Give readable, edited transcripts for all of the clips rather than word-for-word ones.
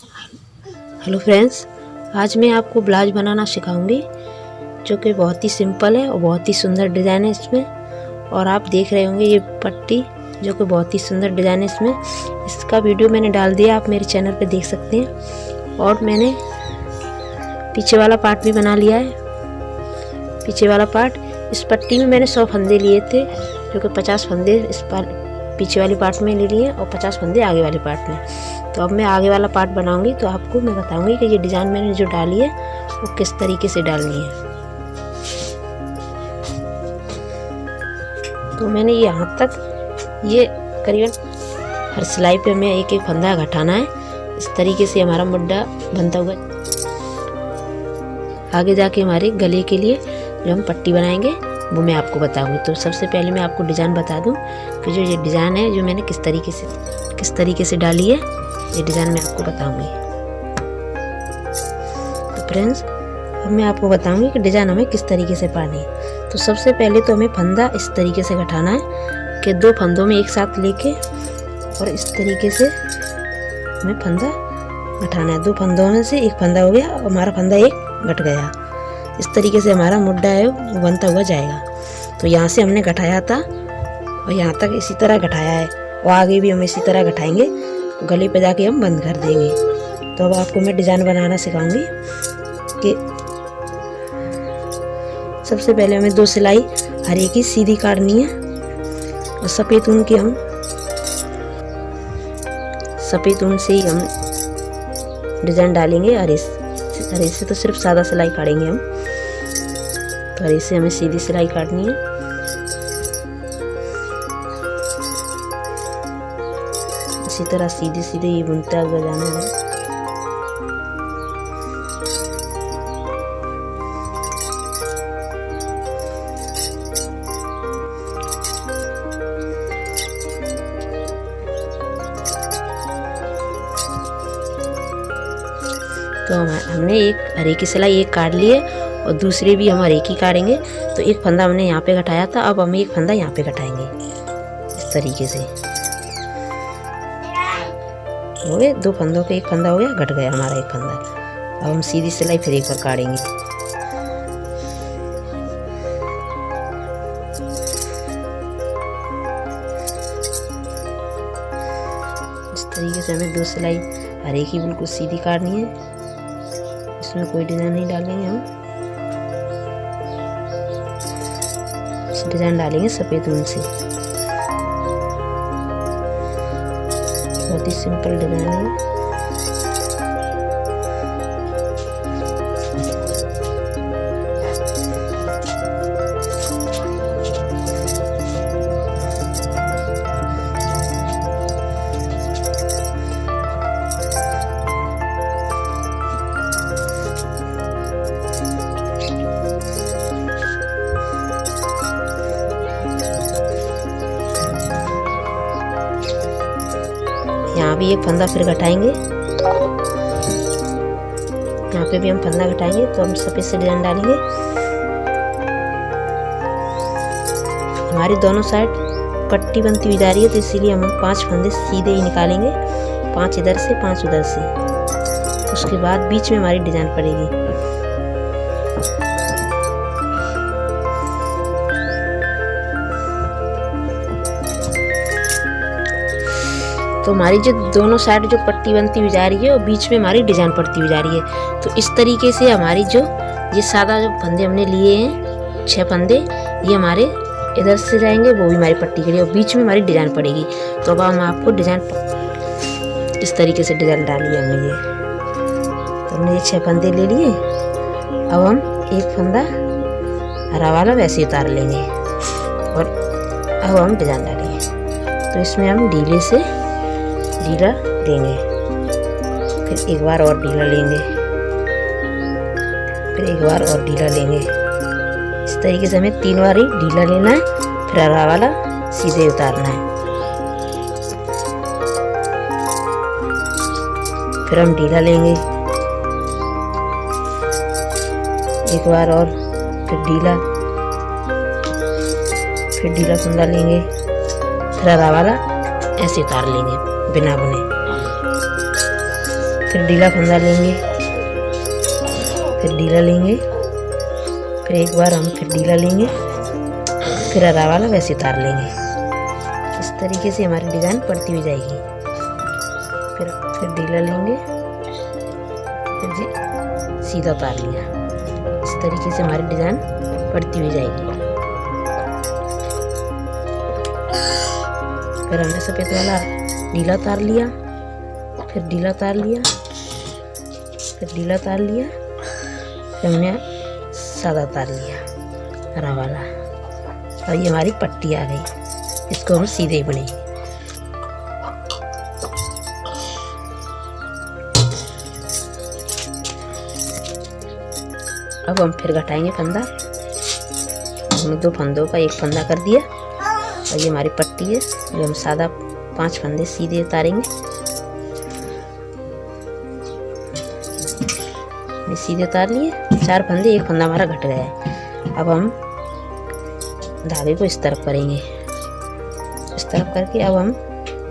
Hello friends, आज मैं आपको ब्लाउज बनाना सिखाऊंगी जो कि बहुत ही सिंपल है और बहुत ही सुंदर डिज़ाइन है इसमें। और आप देख रहे होंगे ये पट्टी जो कि बहुत ही सुंदर डिज़ाइन है इसमें। इसका वीडियो मैंने डाल दिया, आप मेरे चैनल पे देख सकते हैं। और मैंने पीछे वाला पार्ट भी बना लिया है। पीछे वाला पार्ट, इस पट्टी में मैंने 100 फंदे लिए थे जो कि 50 फंदे इस पीछे वाली पार्ट में ले लिए और 50 फंदे आगे वाले पार्ट में। तो अब मैं आगे वाला पार्ट बनाऊंगी तो आपको मैं बताऊंगी कि ये डिज़ाइन मैंने जो डाली है वो किस तरीके से डालनी है। तो मैंने यहाँ तक ये करीबन हर सिलाई पे हमें एक एक फंदा घटाना है। इस तरीके से हमारा मुड्ढा बनता हुआ आगे जाके हमारे गले के लिए जो हम पट्टी बनाएंगे वो मैं आपको बताऊंगी। तो सबसे पहले मैं आपको डिज़ाइन बता दूं कि जो ये डिज़ाइन है जो मैंने किस तरीके से डाली है, ये डिज़ाइन मैं आपको बताऊंगी। तो फ्रेंड्स, अब मैं आपको बताऊंगी कि डिज़ाइन हमें किस तरीके से पानी है। तो सबसे पहले तो हमें फंदा इस तरीके से घटाना है कि 2 फंदों में एक साथ लेके और इस तरीके से हमें फंदा घटाना है। 2 फंदों में से एक फंदा हो गया और हमारा फंदा एक घट गया। इस तरीके से हमारा मुड्ढा है वो बनता हुआ जाएगा। तो यहाँ से हमने घटाया था और यहाँ तक इसी तरह घटाया है और आगे भी हम इसी तरह घटाएंगे। गले पे जाके हम बंद कर देंगे। तो अब आपको मैं डिज़ाइन बनाना सिखाऊंगी कि सबसे पहले हमें 2 सिलाई हर एक की सीधी काटनी है और सफ़ेद ऊन की हम सफ़ेद ऊन से ही हम डिज़ाइन डालेंगे। हरे से तो सिर्फ सादा सिलाई काटेंगे हम। तो हरे से हमें सीधी सिलाई काटनी है। इसी तरह सीधे सीधे ये बुनता हुआ जाना है। तो हमने एक हरे की सिलाई एक काट ली है और दूसरी भी हम हरे की काटेंगे। तो एक फंदा हमने यहाँ पे घटाया था, अब हम एक फंदा यहाँ पे घटाएंगे इस तरीके से। हो गए 2 फंदों के एक फंदा हो गया, घट गया हमारा एक फंदा। अब हम सीधी सिलाई फिर एक बार काटेंगे। इस तरीके से हमें 2 सिलाई हरे की बिल्कुल सीधी काटनी है। इसमें कोई डिज़ाइन नहीं डालेंगे हम, डिज़ाइन डालेंगे सफ़ेद ऊन से। बहुत ही सिंपल डिज़ाइन है। यहाँ भी एक फंदा फिर घटाएंगे, यहाँ पे भी हम फंदा घटाएंगे। तो हम सफ़ेद से डिज़ाइन डालेंगे। हमारी दोनों साइड पट्टी बनती हुई जा रही है तो इसीलिए हम 5 फंदे सीधे ही निकालेंगे, 5 इधर से 5 उधर से। उसके बाद बीच में हमारी डिज़ाइन पड़ेगी। तो हमारी जो दोनों साइड जो पट्टी बनती हुई जा रही है और बीच में हमारी डिज़ाइन पड़ती हुई जा रही है। तो इस तरीके से हमारी जो ये सादा जो फंदे हमने लिए हैं 6 फंदे, ये हमारे इधर से जाएंगे, वो भी हमारी पट्टी के लिए, और बीच में हमारी डिज़ाइन पड़ेगी। तो अब हम आपको डिज़ाइन इस तरीके से डिज़ाइन डाली है हमने। ये तो हमने ये 6 फंदे ले लिए। अब हम एक फंदा हरा वाला वैसे उतार लेंगे और अब हम डिज़ाइन डालेंगे। तो इसमें हम ढीले से ढीला देंगे, फिर एक बार और ढीला लेंगे, फिर एक बार और ढीला लेंगे। इस तरीके से हमें 3 बार ही ढीला लेना है, फिर हरा वाला सीधे उतारना है। फिर हम ढीला लेंगे एक बार और, फिर ढीला फंदा लेंगे, फिर हरा वाला ऐसे उतार लेंगे बिना बुने। फिर ढीला फंदा लेंगे, फिर ढीला लेंगे, फिर एक बार हम फिर ढीला लेंगे, फिर हरा वाला वैसे उतार लेंगे। इस तरीके से हमारी डिज़ाइन पड़ती हुई जाएगी। फिर ढीला लेंगे, फिर सीधा उतार लिया। इस तरीके से हमारी डिज़ाइन पड़ती हुई जाएगी। फिर हमने सफ़ेद वाला ढीला उतार लिया, फिर ढीला उतार लिया, फिर ढीला उतार लिया, फिर हमने सादा उतार लिया हरा वाला। और ये हमारी पट्टी आ गई। इसको हम सीधे ही बुनेंगे। अब हम फिर घटाएंगे फंदा। हमने 2 फंदों का एक फंदा कर दिया और ये हमारी पट्टी है जो हम सादा 5 फंदे सीधे उतारेंगे। सीधे उतार लिए 4 फंदे, एक फंदा हमारा घट गया है। अब हम धागे को इस तरफ करेंगे, इस तरफ करके अब हम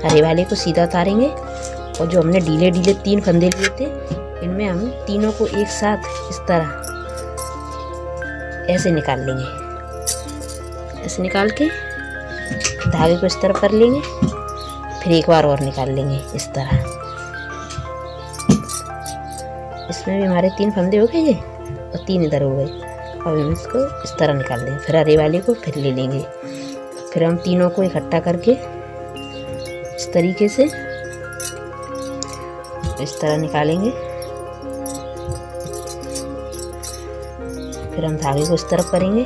हरे वाले को सीधा उतारेंगे और जो हमने ढीले ढीले 3 फंदे लिए थे इनमें हम तीनों को एक साथ इस तरह ऐसे निकाल लेंगे। ऐसे निकाल के धागे को इस तरफ कर लेंगे, फिर एक बार और निकाल लेंगे इस तरह। इसमें भी हमारे 3 फंदे हो गए और 3 इधर हो गए। अब हम इसको इस तरह निकाल देंगे। फिर हरे वाले को फिर ले लेंगे, फिर हम तीनों को इकट्ठा करके इस तरीके से इस तरह निकालेंगे। फिर हम धागे को इस तरफ करेंगे,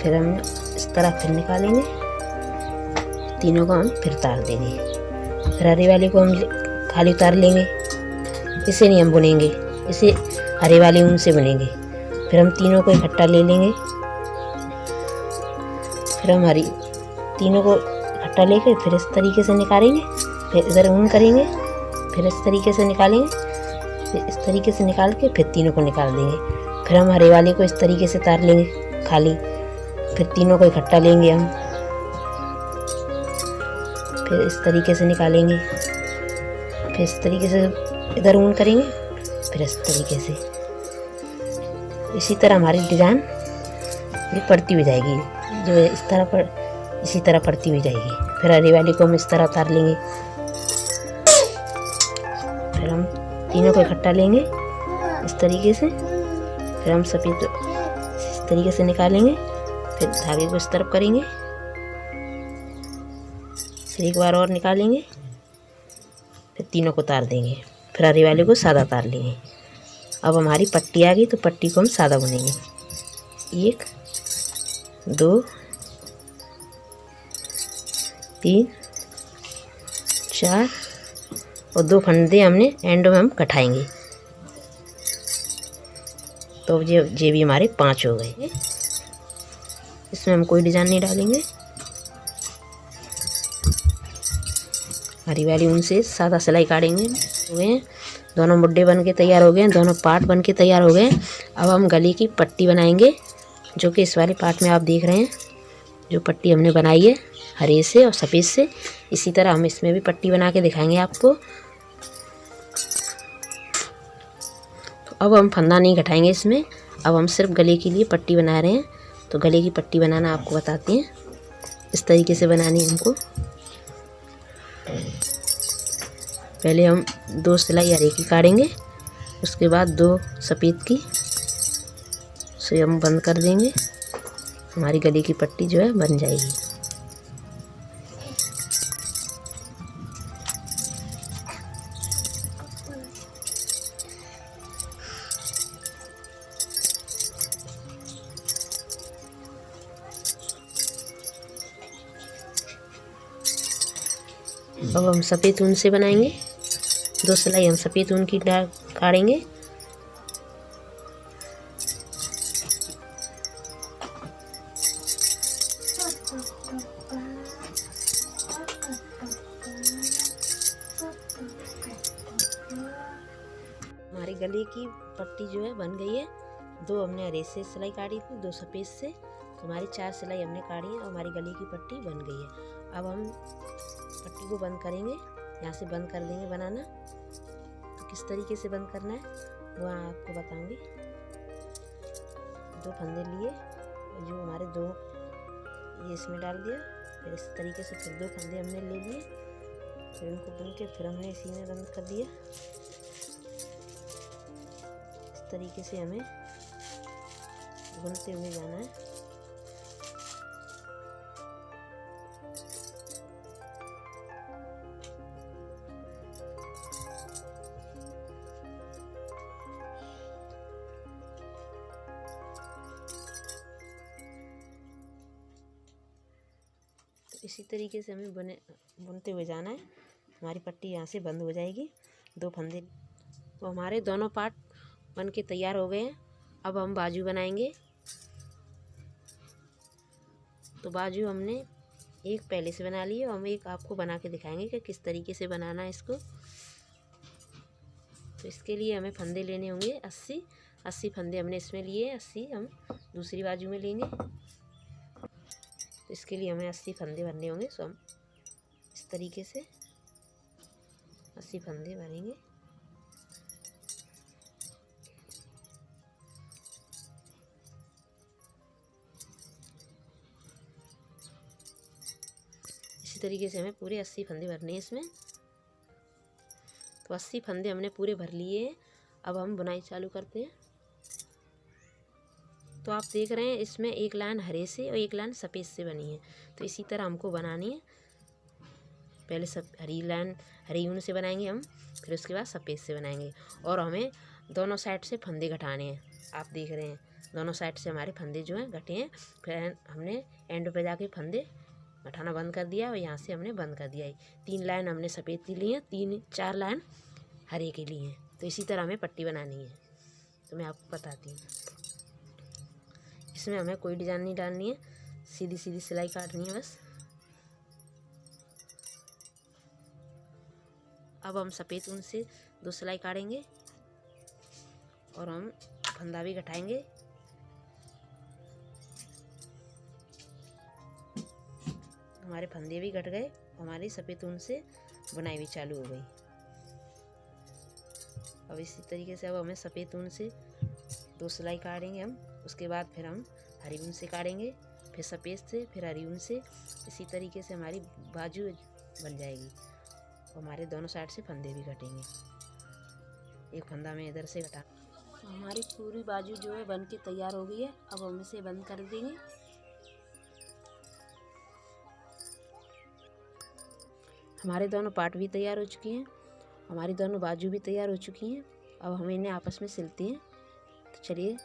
फिर हम इस तरह फिर निकालेंगे। तीनों को हम फिर उतार देंगे। फिर हरे वाले को हम खाली उतार लेंगे। इसे नहीं हम बुनेंगे, इसे हरे वाले ऊन से बुनेंगे। फिर हम तीनों को इकट्ठा ले लेंगे, फिर हम तीनों को इकट्ठा लेकर फिर इस तरीके से निकालेंगे। फिर इधर ऊन करेंगे, फिर इस तरीके से निकालेंगे, फिर इस तरीके से निकाल के फिर तीनों को निकाल देंगे। फिर हम हरे वाले को इस तरीके से उतार लेंगे खाली, फिर तीनों को इकट्ठा लेंगे हम, फिर इस तरीके से निकालेंगे, फिर इस तरीके से इधर ऊन करेंगे, फिर इस तरीके से। इसी तरह हमारी डिज़ाइन ये पड़ती हुई जाएगी, जो इस तरह पर इसी तरह पड़ती हुई जाएगी। फिर हरे वाले को हम इस तरह उतार लेंगे, फिर हम तीनों को इकट्ठा लेंगे इस तरीके से, फिर हम सफ़ेद इस तरीके से निकालेंगे, फिर धागे को इस तरफ करेंगे, फिर एक बार और निकालेंगे, फिर तीनों को उतार देंगे, फिर हरे वाले को सादा उतार लेंगे। अब हमारी पट्टी आ गई तो पट्टी को हम सादा बुनेंगे। 1 2 3 4 और 2 फंदे हमने एंड में हम कटाएंगे। तो ये भी हमारे 5 हो गए। इसमें हम कोई डिज़ाइन नहीं डालेंगे। हरी वाली ऊन से सादा सिलाई काटेंगे। हो गए, दोनों मुड्डे बन के तैयार हो गए, दोनों पार्ट बन के तैयार हो गए। अब हम गले की पट्टी बनाएंगे, जो कि इस वाले पार्ट में आप देख रहे हैं। जो पट्टी हमने बनाई है हरे से और सफ़ेद से, इसी तरह हम इसमें भी पट्टी बना के दिखाएंगे आपको। तो अब हम फंदा नहीं घटाएंगे इसमें, अब हम सिर्फ गले के लिए पट्टी बना रहे हैं। तो गले की पट्टी बनाना आपको बताते हैं। इस तरीके से बनानी है हमको। पहले हम 2 सिलाई हरे की काटेंगे, उसके बाद 2 सफ़ेद की, उसे हम बंद कर देंगे। हमारी गले की पट्टी जो है बन जाएगी। अब हम सफ़ेद ऊन से बनाएंगे। 2 सिलाई हम सफ़ेद ऊन की काटेंगे। हमारी गले की पट्टी जो है बन गई है। 2 हमने हरे से सिलाई काटी थी, 2 सफ़ेद से, तो हमारी 4 सिलाई हमने काटी है और हमारी गले की पट्टी बन गई है। अब हम पट्टी को बंद करेंगे, यहाँ से बंद कर देंगे बनाना। किस तरीके से बंद करना है वो आपको बताऊंगी। 2 फंदे लिए, जो हमारे 2 ये इसमें डाल दिया, फिर इस तरीके से फिर 2 फंदे हमने ले लिए, फिर उनको बुन के फिर हमने इसी में बंद कर दिया। इस तरीके से हमें बुनते हुए जाना है। तो इसी तरीके से हमें बुनते हुए जाना है। हमारी पट्टी यहाँ से बंद हो जाएगी। 2 फंदे तो हमारे दोनों पार्ट बन के तैयार हो गए हैं। अब हम बाजू बनाएंगे। तो बाजू हमने एक पहले से बना ली है, हम एक आपको बना के दिखाएंगे कि किस तरीके से बनाना है इसको। तो इसके लिए हमें फंदे लेने होंगे 80 फंदे हमने इसमें लिए, 80 हम दूसरी बाजू में लेंगे। तो इसके लिए हमें 80 फंदे भरने होंगे। सो हम इस तरीके से 80 फंदे भरेंगे। इसी तरीके से हमें पूरे 80 फंदे भरने हैं इसमें। तो 80 फंदे हमने पूरे भर लिए हैं। अब हम बुनाई चालू करते हैं। तो आप देख रहे हैं इसमें एक लाइन हरे से और एक लाइन सफ़ेद से बनी है। तो इसी तरह हमको बनानी है। पहले सब हरी लाइन हरी ऊन से बनाएंगे हम, फिर उसके बाद सफ़ेद से बनाएंगे। और हमें दोनों साइड से फंदे घटाने हैं। आप देख रहे हैं दोनों साइड से हमारे फंदे जो हैं घटे हैं। फिर हमने एंड पे जाके फंदे घटाना बंद कर दिया और यहाँ से हमने बंद कर दिया। 3 लाइन हमने सफ़ेद की ली हैं, 4 लाइन हरे के लिए हैं। तो इसी तरह हमें पट्टी बनानी है। तो मैं आपको बताती हूँ। इसमें हमें कोई डिज़ाइन नहीं डालनी है, सीधी सीधी सिलाई काटनी है बस। अब हम सफ़ेद ऊन से 2 सिलाई काटेंगे और हम फंदा भी घटाएंगे। हमारे फंदे भी घट गए, हमारी सफ़ेद ऊन से बुनाई भी चालू हो गई। अब इसी तरीके से अब हमें सफ़ेद ऊन से 2 सिलाई काटेंगे हम। उसके बाद फिर हम हरी ऊन से काटेंगे, फिर सफ़ेद से, फिर हरी ऊन से। इसी तरीके से हमारी बाजू बन जाएगी। और हमारे दोनों साइड से फंदे भी घटेंगे। एक फंदा में इधर से घटा। तो हमारी पूरी बाजू जो है बन के तैयार हो गई है। अब हम इसे बंद कर देंगे। हमारे दोनों पार्ट भी तैयार हो चुके हैं, हमारी दोनों बाजू भी तैयार हो चुकी हैं। अब हम इन्हें आपस में सिलते हैं। तो चलिए।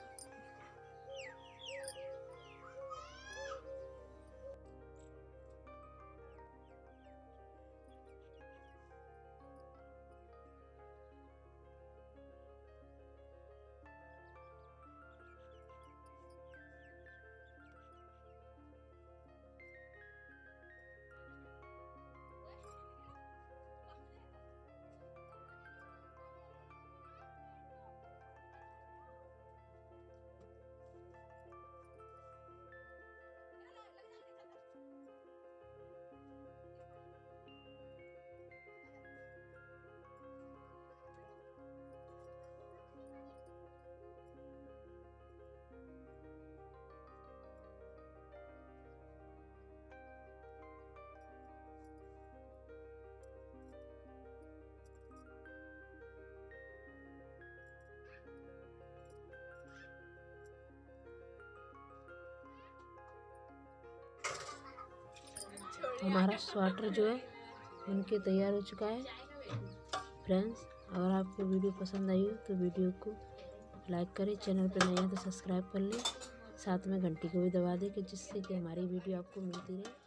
हमारा स्वेटर जो है बनके तैयार हो चुका है। फ्रेंड्स, अगर आपको वीडियो पसंद आई हो तो वीडियो को लाइक करें, चैनल पर नए हैं तो सब्सक्राइब कर लें, साथ में घंटी को भी दबा दें कि जिससे कि हमारी वीडियो आपको मिलती रहे।